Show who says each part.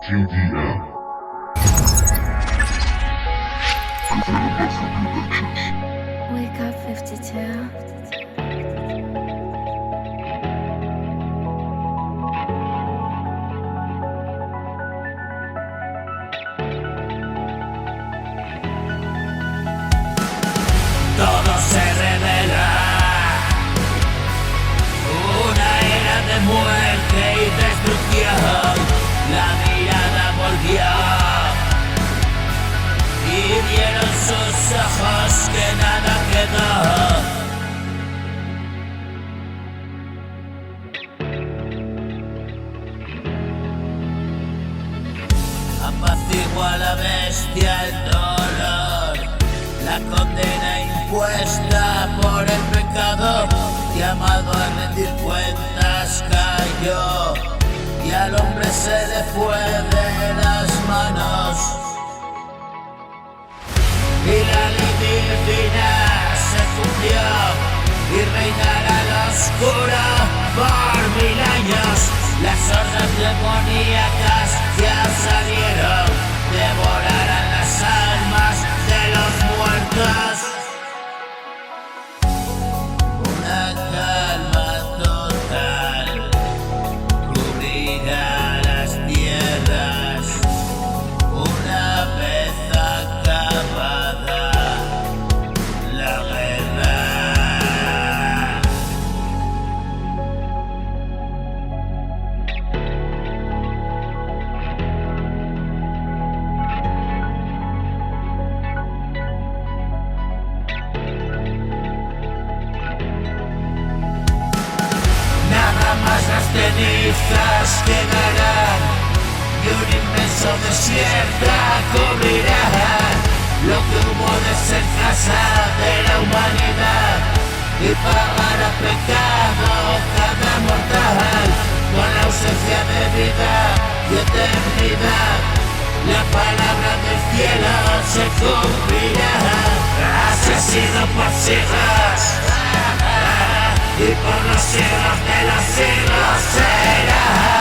Speaker 1: QDM.
Speaker 2: Wake up 52.
Speaker 3: Todo se revela, una era de muerte y destrucción. La mirada volvió y vieron sus ojos que nada quedó. Apacigua la bestia el dolor, la condena impuesta por el pecado, llamado a rendir cuentas cayó, y al hombre se le fue de las manos. Y la ley divina se cumplió, y reinará la oscura por 1000 años. Las hordas demoníacas ya salieron, devorarán las almas de los muertos. Una calma total cubrirá las tierras. Una vez acabada la guerra. Nada más las cenizas quedarán y un inmenso desierto cubrirá lo que hubo de ser casa de la humanidad, y pagará pecado cada mortal con la ausencia de vida y eternidad. La palabra del cielo se cumplirá, asesino por siglos, y por los siglos de los siglos será.